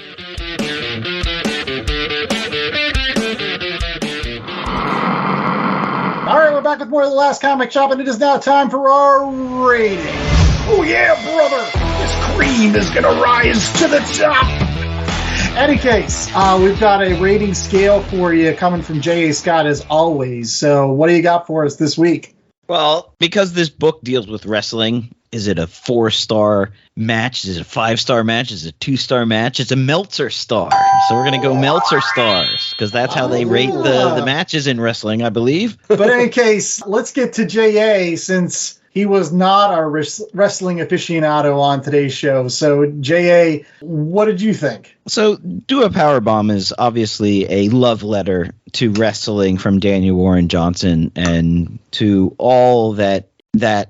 All right, we're back with more of The Last Comic Shop, and it is now time for our rating. Oh yeah, brother! This cream is gonna rise to the top! Any case, we've got a rating scale for you coming from J.A. Scott as always. So what do you got for us this week? Well, because this book deals with wrestling, is it a 4-star match? Is it a 5-star match? Is it a 2-star match? It's a Meltzer star. So we're going to go Meltzer stars because that's how they rate the matches in wrestling, I believe. But in any case, let's get to J.A. since he was not our wrestling aficionado on today's show. So, J.A., what did you think? So, Do a Powerbomb is obviously a love letter to wrestling from Daniel Warren Johnson and to all that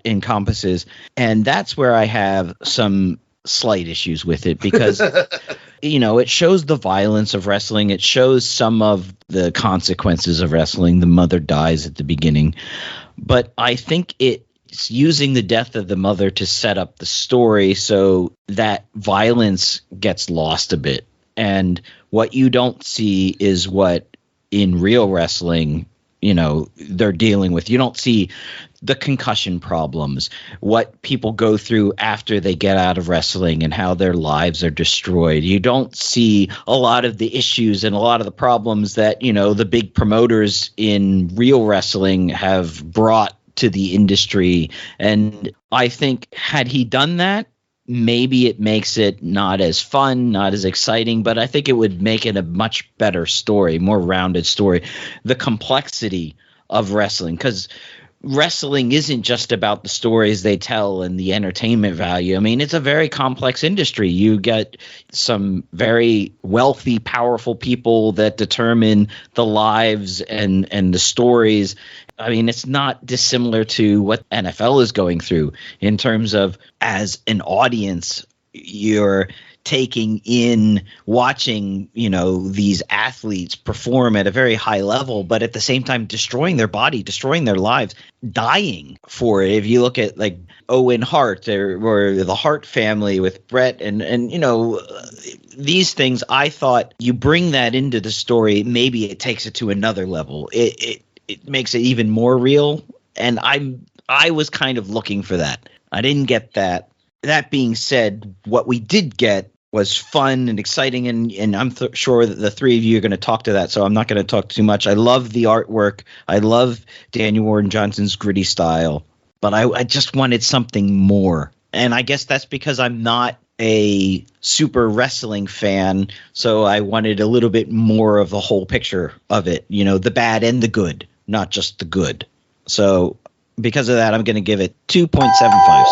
encompasses. And that's where I have some slight issues with it because, it shows the violence of wrestling. It shows some of the consequences of wrestling. The mother dies at the beginning. But I think it's using the death of the mother to set up the story so that violence gets lost a bit. And what you don't see is what in real wrestling, they're dealing with. You don't see the concussion problems, what people go through after they get out of wrestling and how their lives are destroyed. You don't see a lot of the issues and a lot of the problems that, the big promoters in real wrestling have brought to the industry. And I think had he done that, maybe it makes it not as fun, not as exciting, but I think it would make it a much better story, more rounded story. The complexity of wrestling, because wrestling isn't just about the stories they tell and the entertainment value. I mean, it's a very complex industry. You get some very wealthy, powerful people that determine the lives and the stories. I mean, it's not dissimilar to what NFL is going through in terms of, as an audience, you're taking in watching, these athletes perform at a very high level, but at the same time destroying their body, destroying their lives, dying for it. If you look at like Owen Hart or the Hart family with Brett and these things, I thought you bring that into the story, maybe it takes it to another level. It makes it even more real. And I was kind of looking for that. I didn't get that. That being said, what we did get was fun and exciting, and I'm sure that the three of you are going to talk to that, so I'm not going to talk too much. I love the artwork. I love Daniel Warren Johnson's gritty style, but I just wanted something more. And I guess that's because I'm not a super wrestling fan, so I wanted a little bit more of the whole picture of it, the bad and the good, not just the good. So because of that, I'm going to give it 2.75 stars.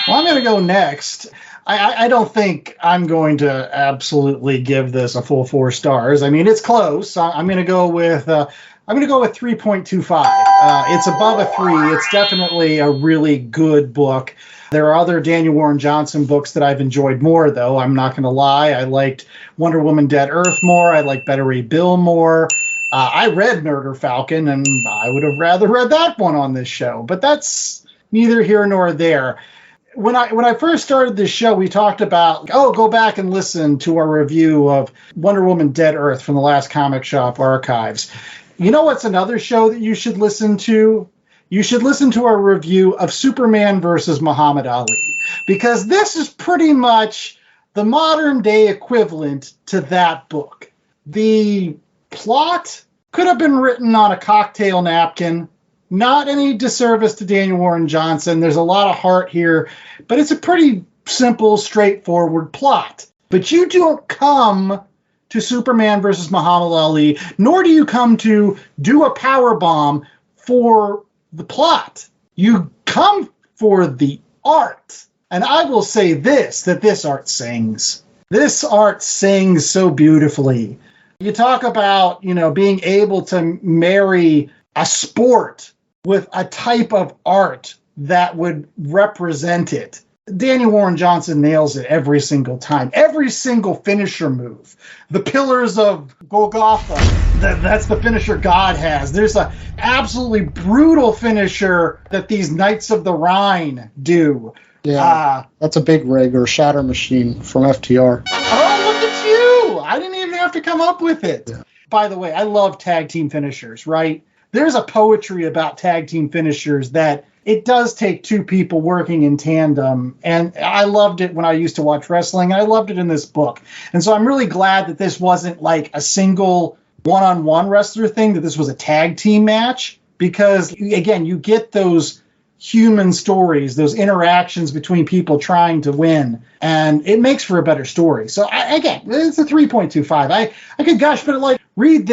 Well, I'm going to go next. I don't think I'm going to absolutely give this a full 4 stars. I mean, it's close. I'm going to go with 3.25. It's above a 3. It's definitely a really good book. There are other Daniel Warren Johnson books that I've enjoyed more, though. I'm not going to lie. I liked Wonder Woman Dead Earth more. I liked Better Ray Bill more. I read Murder Falcon, and I would have rather read that one on this show. But that's neither here nor there. When I first started this show, we talked about, go back and listen to our review of Wonder Woman Dead Earth from the Last Comic Shop archives. You know what's another show that you should listen to? You should listen to our review of Superman versus Muhammad Ali, because this is pretty much the modern day equivalent to that book. The plot could have been written on a cocktail napkin. Not any disservice to Daniel Warren Johnson. There's a lot of heart here, but it's a pretty simple, straightforward plot. But you don't come to Superman versus Muhammad Ali, nor do you come to do a powerbomb for the plot. You come for the art. And I will say this, that this art sings. This art sings so beautifully. You talk about, being able to marry a sport with a type of art that would represent it. Daniel Warren Johnson nails it every single time. Every single finisher move. The Pillars of Golgotha, that's the finisher God has. There's an absolutely brutal finisher that these Knights of the Rhine do. Yeah, that's a big rig or shatter machine from FTR. Oh, look at you! I didn't even have to come up with it. Yeah. By the way, I love tag team finishers, right? There's a poetry about tag team finishers that it does take two people working in tandem. And I loved it when I used to watch wrestling. And I loved it in this book. And so I'm really glad that this wasn't like a single one-on-one wrestler thing, that this was a tag team match. Because, again, you get those human stories, those interactions between people trying to win. And it makes for a better story. So, again, it's a 3.25. I could gush, but like, read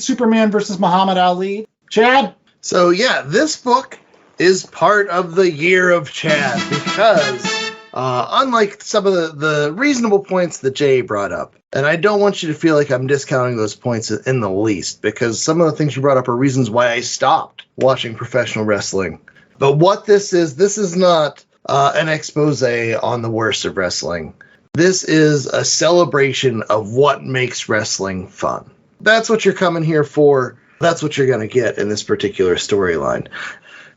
Superman versus Muhammad Ali. Chad? So, yeah, this book is part of the year of Chad because unlike some of the reasonable points that Jay brought up, and I don't want you to feel like I'm discounting those points in the least, because some of the things you brought up are reasons why I stopped watching professional wrestling. But what this is not an expose on the worst of wrestling. This is a celebration of what makes wrestling fun. That's what you're coming here for. That's what you're going to get in this particular storyline.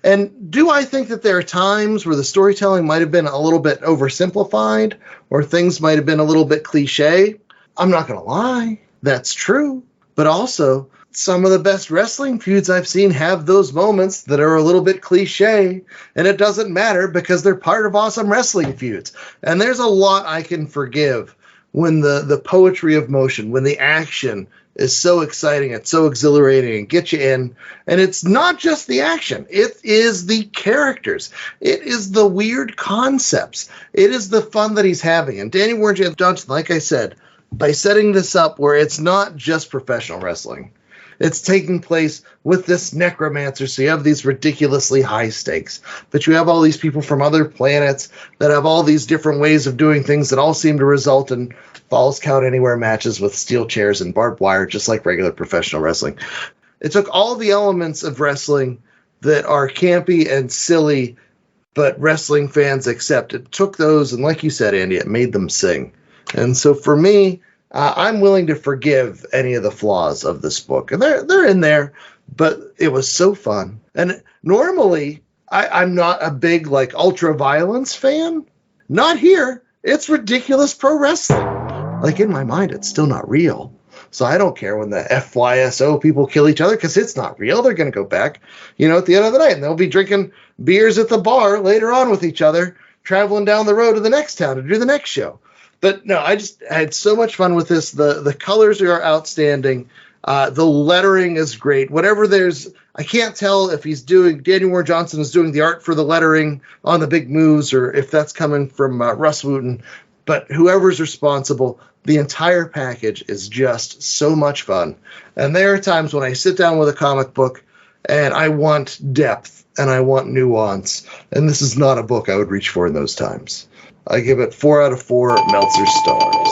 And do I think that there are times where the storytelling might have been a little bit oversimplified or things might have been a little bit cliche? I'm not going to lie. That's true. But also, some of the best wrestling feuds I've seen have those moments that are a little bit cliche, and it doesn't matter because they're part of awesome wrestling feuds. And there's a lot I can forgive when the poetry of motion, when the action is so exciting, it's so exhilarating, and gets you in. And it's not just the action. It is the characters. It is the weird concepts. It is the fun that he's having. And Daniel Warren Johnson, like I said, by setting this up where it's not just professional wrestling, it's taking place with this necromancer, so you have these ridiculously high stakes. But you have all these people from other planets that have all these different ways of doing things that all seem to result in Falls Count Anywhere matches with steel chairs and barbed wire, just like regular professional wrestling. It took all the elements of wrestling that are campy and silly, but wrestling fans accept. It took those, and like you said, Andy, it made them sing. And so for me, I'm willing to forgive any of the flaws of this book. And they're in there, but it was so fun. And normally, I'm not a big, ultra-violence fan. Not here. It's ridiculous pro wrestling. In my mind, it's still not real. So I don't care when the FYSO people kill each other because it's not real. They're going to go back, at the end of the night. And they'll be drinking beers at the bar later on with each other, traveling down the road to the next town to do the next show. But no, I had so much fun with this. The colors are outstanding. The lettering is great. I can't tell if Daniel Warren Johnson is doing the art for the lettering on the big moves or if that's coming from Russ Wooten. But whoever's responsible, the entire package is just so much fun. And there are times when I sit down with a comic book and I want depth and I want nuance. And this is not a book I would reach for in those times. I give it 4 out of 4 Meltzer stars.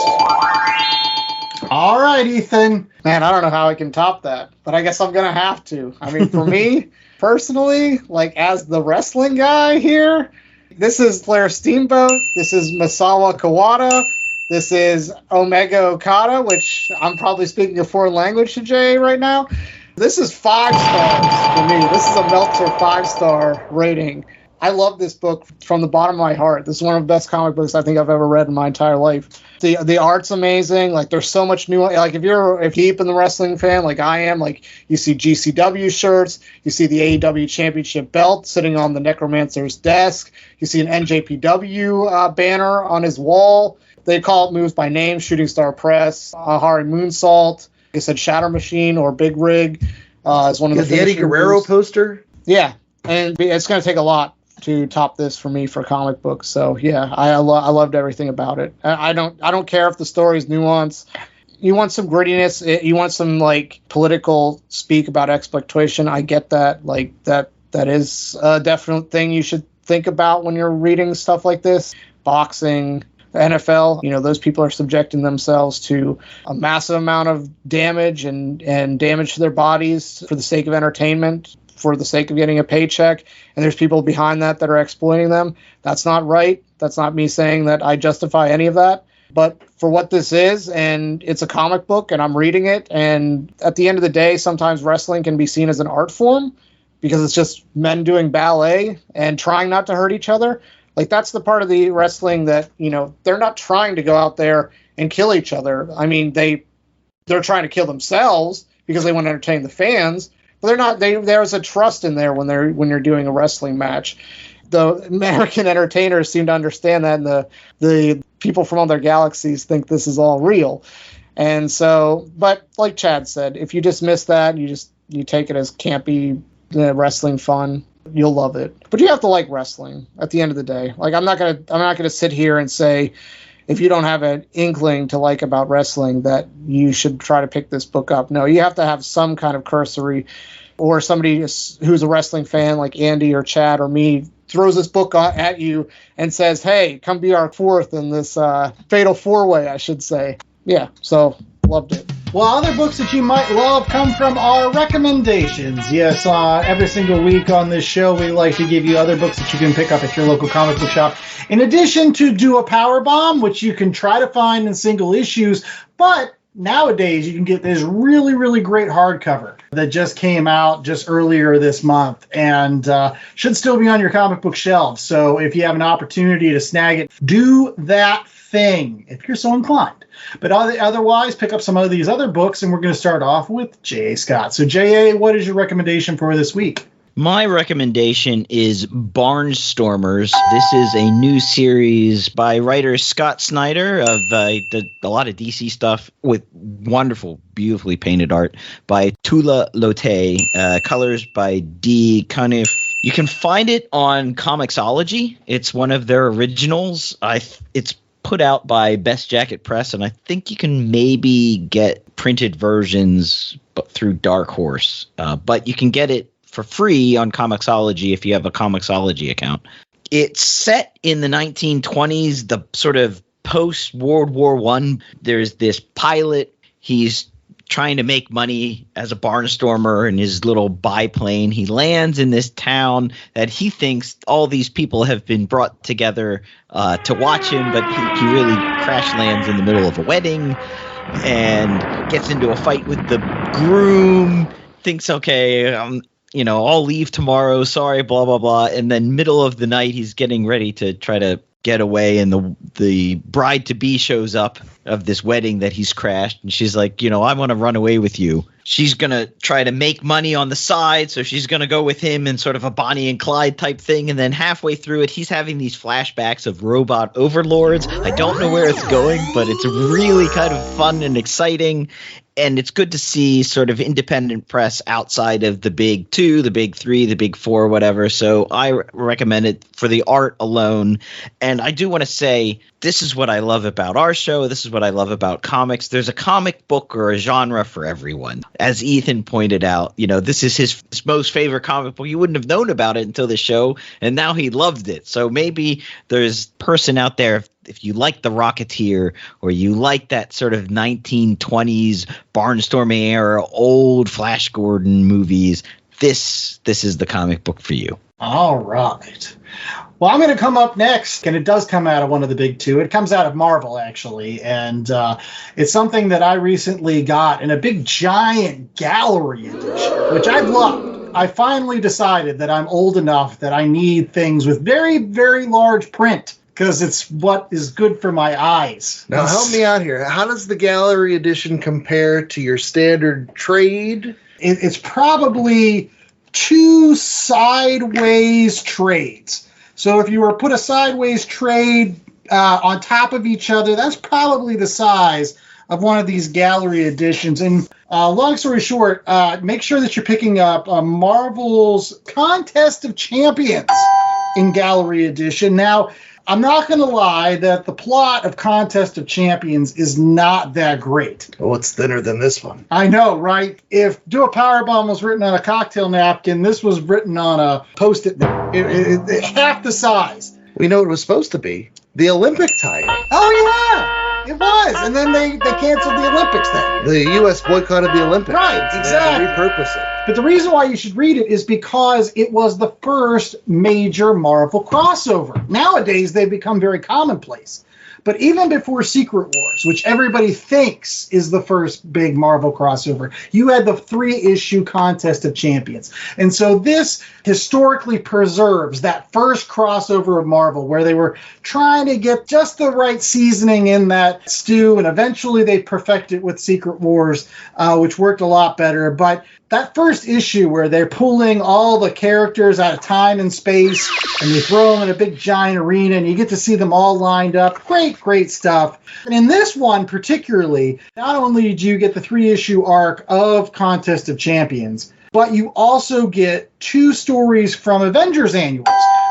All right, Ethan. Man, I don't know how I can top that, but I guess I'm going to have to. I mean, for me, personally, as the wrestling guy here, this is Flair Steamboat. This is Misawa Kawada. This is Omega Okada, which I'm probably speaking a foreign language to Jay right now. This is 5 stars for me. This is a Meltzer 5-star rating. I love this book from the bottom of my heart. This is one of the best comic books I think I've ever read in my entire life. The art's amazing. Like, there's so much new. Like, if you're deep in the wrestling fan, like I am, like, you see GCW shirts, you see the AEW Championship belt sitting on the Necromancer's desk, you see an NJPW banner on his wall. They call it moves by name: Shooting Star Press, Ahari Moonsault. They said Shatter Machine or Big Rig is one of the Eddie Guerrero moves. poster. Yeah, and it's going to take a lot to top this for me for comic books. So yeah, I loved everything about it. I don't care if the story's nuanced. You want some grittiness. You want some like political speak about exploitation. I get that. Like that is a definite thing you should think about when you're reading stuff like this. Boxing, NFL, those people are subjecting themselves to a massive amount of damage and damage to their bodies for the sake of entertainment, for the sake of getting a paycheck, and there's people behind that are exploiting them. That's not right. That's not me saying that I justify any of that. But for what this is, and it's a comic book, and I'm reading it, and at the end of the day, sometimes wrestling can be seen as an art form because it's just men doing ballet and trying not to hurt each other. Like, that's the part of the wrestling that, they're not trying to go out there and kill each other. I mean, they're trying to kill themselves because they want to entertain the fans. But they're not. There's a trust in there when you're doing a wrestling match. The American entertainers seem to understand that, and the people from other galaxies think this is all real. And so, but like Chad said, if you dismiss that, you take it as campy wrestling fun, you'll love it. But you have to like wrestling at the end of the day. Like, I'm not gonna sit here and say, if you don't have an inkling to like about wrestling, that you should try to pick this book up. No, you have to have some kind of cursory, or somebody who's a wrestling fan like Andy or Chad or me throws this book at you and says, hey, come be our fourth in this fatal four-way, I should say. Yeah, so loved it. Well, other books that you might love come from our recommendations. Yes, every single week on this show, we like to give you other books that you can pick up at your local comic book shop. In addition to Do a Powerbomb, which you can try to find in single issues, but nowadays you can get this really, really great hardcover that just came out just earlier this month and should still be on your comic book shelves. So if you have an opportunity to snag it, do that thing if you're so inclined. But otherwise, pick up some of these other books, and we're going to start off with J.A. Scott. So, J.A., what is your recommendation for this week? My recommendation is Barnstormers. This is a new series by writer Scott Snyder of a lot of DC stuff with wonderful, beautifully painted art by Tula Lotte, colors by D. Cuniff. You can find it on Comixology. It's one of their originals. It's put out by Best Jacket Press, and I think you can maybe get printed versions through Dark Horse. But you can get it for free on Comixology if you have a Comixology account. It's set in the 1920s, the sort of post-World War I. There's this pilot. He's trying to make money as a barnstormer in his little biplane. He lands in this town that he thinks all these people have been brought together to watch him, but he really crash lands in the middle of a wedding and gets into a fight with the groom, thinks, okay, I'll leave tomorrow, sorry, blah, blah, blah. And then middle of the night, he's getting ready to try to get away, and the bride-to-be shows up of this wedding that he's crashed, and she's like, I want to run away with you. She's going to try to make money on the side, so she's going to go with him in sort of a Bonnie and Clyde type thing, and then halfway through it, he's having these flashbacks of robot overlords. I don't know where it's going, but it's really kind of fun and exciting, and it's good to see sort of independent press outside of the big two, the big three, the big four, whatever. So I recommend it for the art alone. And I do want to say, this is what I love about our show. This is what I love about comics. There's a comic book or a genre for everyone. As Ethan pointed out, this is his most favorite comic book. You wouldn't have known about it until the show, and now he loved it. So maybe there's a person out there, if you like The Rocketeer, or you like that sort of 1920s barnstorming era, old Flash Gordon movies, this is the comic book for you. All right. Well, I'm going to come up next, and it does come out of one of the big two. It comes out of Marvel, actually, and it's something that I recently got in a big, giant gallery edition, which I loved. I finally decided that I'm old enough that I need things with very, very large print because it's what is good for my eyes. Now, help me out here. How does the gallery edition compare to your standard trade? It's probably 2 sideways trades. So if you were to put a sideways trade on top of each other, that's probably the size of one of these gallery editions. And long story short, make sure that you're picking up Marvel's Contest of Champions in gallery edition. Now, I'm not going to lie that the plot of Contest of Champions is not that great. Oh, it's thinner than this one. I know, right? If Do a Powerbomb was written on a cocktail napkin, this was written on a Post-it note. It half the size. We know what it was supposed to be. The Olympic tie-in. Oh, yeah! It was. And then they canceled the Olympics then. The U.S. boycotted the Olympics. Right, exactly. They had to repurpose it. But the reason why you should read it is because it was the first major Marvel crossover. Nowadays, they've become very commonplace. But even before Secret Wars, which everybody thinks is the first big Marvel crossover, you had the 3-issue Contest of Champions. And so this historically preserves that first crossover of Marvel where they were trying to get just the right seasoning in that stew, and eventually they perfected it with Secret Wars, which worked a lot better. But that first issue where they're pulling all the characters out of time and space and they throw them in a big giant arena and you get to see them all lined up. Great stuff. And in this one particularly, not only do you get the 3-issue arc of Contest of Champions, but you also get 2 stories from Avengers Annuals,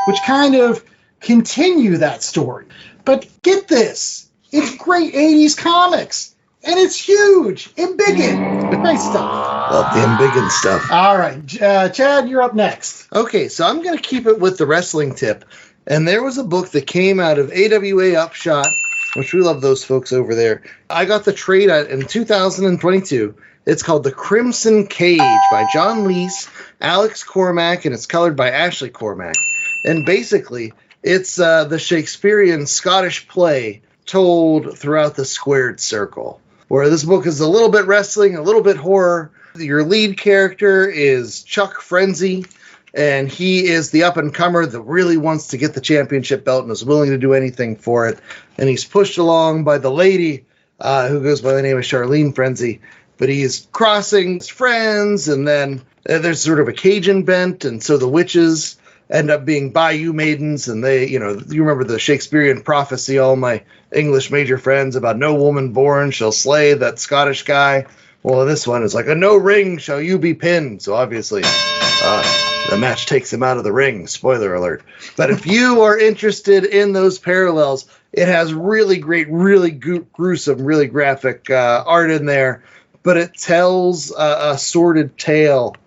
which kind of continue that story. But get this, it's great 80s comics. And it's huge. Embiggen. Great stuff. Love the Embiggen stuff. All right. Chad, you're up next. Okay, so I'm going to keep it with the wrestling tip. And there was a book that came out of AWA Upshot, which we love those folks over there. I got the trade in 2022. It's called The Crimson Cage by John Lees, Alex Cormack, and it's colored by Ashley Cormack. And basically, it's the Shakespearean Scottish play told throughout the squared circle, where this book is a little bit wrestling, a little bit horror. Your lead character is Chuck Frenzy, and he is the up-and-comer that really wants to get the championship belt and is willing to do anything for it. And he's pushed along by the lady, who goes by the name of Charlene Frenzy. But he's crossing his friends, and then there's sort of a Cajun bent, and so the witches end up being Bayou maidens, and they, you remember the Shakespearean prophecy, all my English major friends, about no woman born shall slay that Scottish guy. Well, this one is like, a no ring shall you be pinned. So obviously, the match takes him out of the ring. Spoiler alert. But if you are interested in those parallels, it has really great, really gruesome, really graphic art in there. But it tells a sordid tale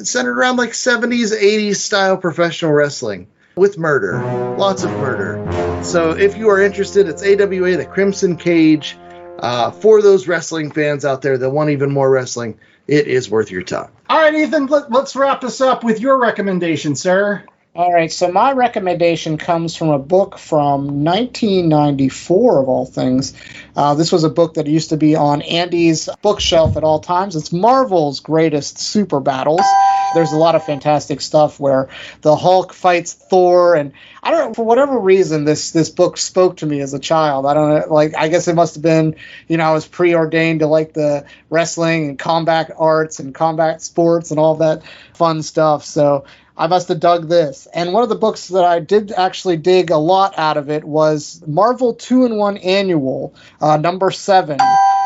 centered around like 70s, 80s style professional wrestling with murder, lots of murder. So if you are interested, it's AWA, The Crimson Cage. For those wrestling fans out there that want even more wrestling, it is worth your time. All right, Ethan, let's wrap this up with your recommendation, sir. All right, so my recommendation comes from a book from 1994, of all things. This was a book that used to be on Andy's bookshelf at all times. It's Marvel's Greatest Super Battles. There's a lot of fantastic stuff where the Hulk fights Thor, and I don't know, for whatever reason, this book spoke to me as a child. I don't know, I guess it must have been, I was preordained to like the wrestling and combat arts and combat sports and all that fun stuff, so I must have dug this. And one of the books that I did actually dig a lot out of it was Marvel 2-in-1 Annual, number 7,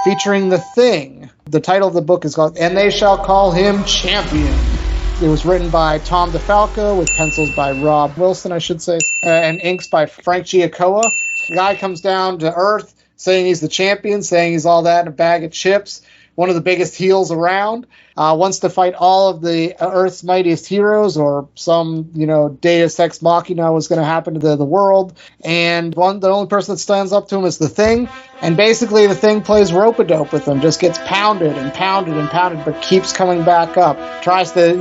featuring The Thing. The title of the book is called And They Shall Call Him Champion. It was written by Tom DeFalco with pencils by Rob Wilson, I should say, and inks by Frank Giacoa. The guy comes down to Earth saying he's the champion, saying he's all that in a bag of chips. One of the biggest heels around, wants to fight all of the Earth's mightiest heroes, or some, Deus Ex Machina was going to happen to the world. And the only person that stands up to him is The Thing. And basically The Thing plays rope-a-dope with him, just gets pounded and pounded and pounded, but keeps coming back up. Tries to,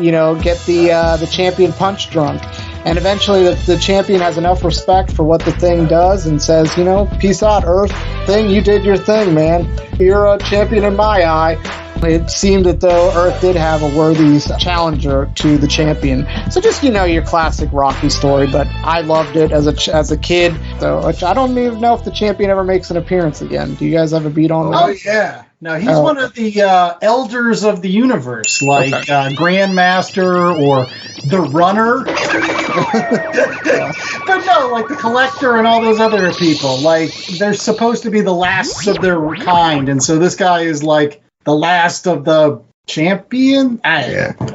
get the champion punch drunk. And eventually the champion has enough respect for what The Thing does and says, peace out, Earth. Thing, you did your thing, man. You're a champion in my eye. It seemed that though Earth did have a worthy challenger to the champion. So just, your classic Rocky story, but I loved it as a kid. So I don't even know if the champion ever makes an appearance again. Do you guys have a beat on that? Oh, yeah. No, he's one of the elders of the universe, like Grandmaster or the Runner. But no, like the Collector and all those other people. Like, they're supposed to be the last of their kind, and so this guy is like the last of the champion?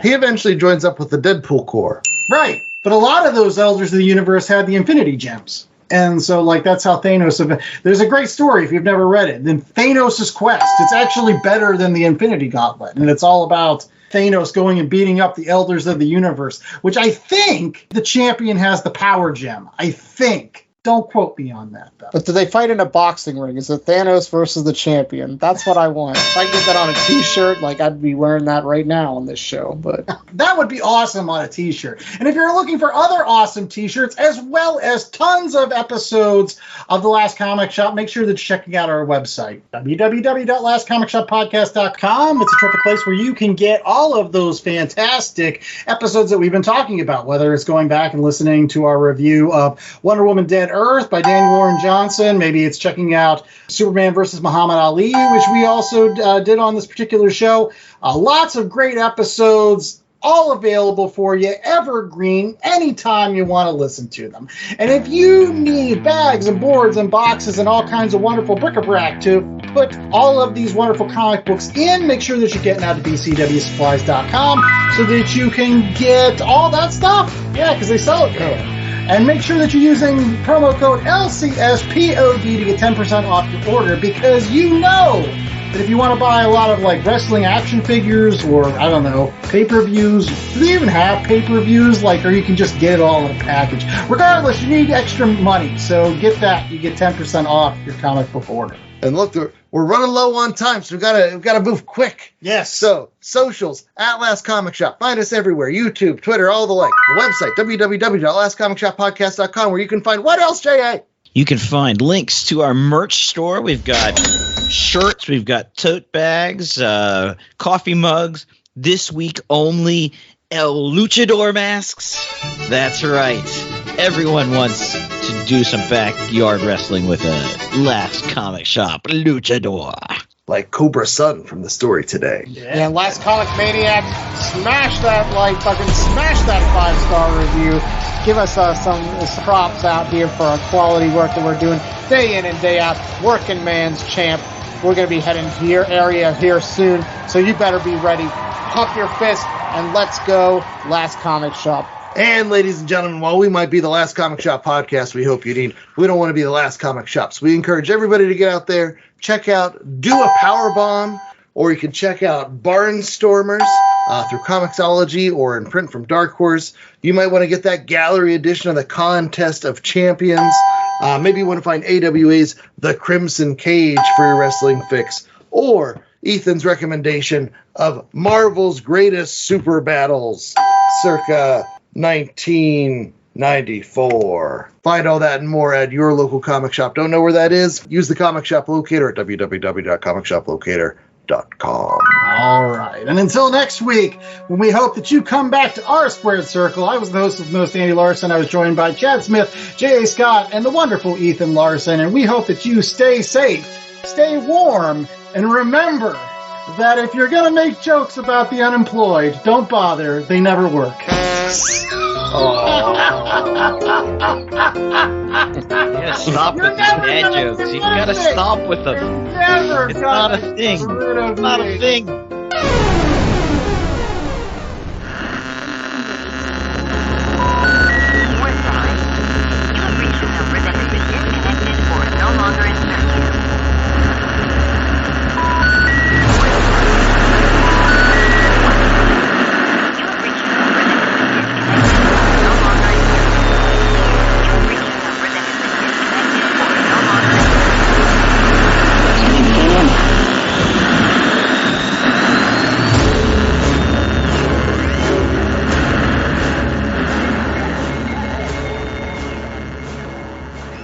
He eventually joins up with the Deadpool Corps. Right. But a lot of those elders of the universe had the Infinity Gems. And so, that's how Thanos... There's a great story if you've never read it. Then Thanos' quest. It's actually better than the Infinity Gauntlet. And it's all about Thanos going and beating up the elders of the universe, which I think the champion has the power gem. I think. Don't quote me on that, though. But do they fight in a boxing ring? Is it Thanos versus the champion? That's what I want. If I can get that on a t-shirt, I'd be wearing that right now on this show. But that would be awesome on a t-shirt. And if you're looking for other awesome t-shirts, as well as tons of episodes of The Last Comic Shop, make sure that you're checking out our website, www.lastcomicshoppodcast.com. It's a terrific place where you can get all of those fantastic episodes that we've been talking about, whether it's going back and listening to our review of Wonder Woman Dead Earth by Dan Warren Johnson. Maybe it's checking out Superman versus Muhammad Ali, which we also did on this particular show. Lots of great episodes, all available for you, evergreen, anytime you want to listen to them. And if you need bags and boards and boxes and all kinds of wonderful bric-a-brac to put all of these wonderful comic books in, make sure that you're getting out to bcwsupplies.com so that you can get all that stuff. Yeah, because they sell it there. And make sure that you're using promo code LCSPOD to get 10% off your order, because you know that if you want to buy a lot of wrestling action figures or, I don't know, pay-per-views, do they even have pay-per-views? Or you can just get it all in a package. Regardless, you need extra money, so get that. You get 10% off your comic book order. And look, we're running low on time, so we've got to move quick. Yes. So, socials, at Last Comic Shop. Find us everywhere. YouTube, Twitter, all the like. The website, www.lastcomicshoppodcast.com, where you can find what else, J.A.? You can find links to our merch store. We've got shirts, we've got tote bags, coffee mugs. This week only, El Luchador masks. That's right. Everyone wants to do some backyard wrestling with a Last Comic Shop luchador. Like Cobra Sun from the story today. Yeah, Last Comic Maniac, smash that like, fucking smash that 5-star review. Give us some props out here for our quality work that we're doing day in and day out. Working man's champ. We're going to be heading to your area here soon, so you better be ready. Pump your fist and let's go Last Comic Shop. And ladies and gentlemen, while we might be the Last Comic Shop podcast we hope you need, we don't want to be the last comic shop. So we encourage everybody to get out there, check out Do a Powerbomb, or you can check out Barnstormers through Comixology or in print from Dark Horse. You might want to get that gallery edition of the Contest of Champions. Maybe you want to find AWA's The Crimson Cage for your wrestling fix. Or Ethan's recommendation of Marvel's Greatest Super Battles, circa 1994. Find all that and more at your local comic shop. Don't know where that is? Use the comic shop locator at www.comicshoplocator.com. All right. And until next week, when we hope that you come back to our squared circle, I was the host of the most, Andy Larson. I was joined by Chad Smith, J.A. Scott, and the wonderful Ethan Larson. And we hope that you stay safe, stay warm, and remember that if you're going to make jokes about the unemployed, don't bother. They never work. Yeah, stop with these dad jokes. You gotta stop with them. It's not a thing. It's not a thing.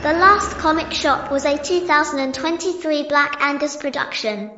The Last Comic Shop was a 2023 Black Angus production.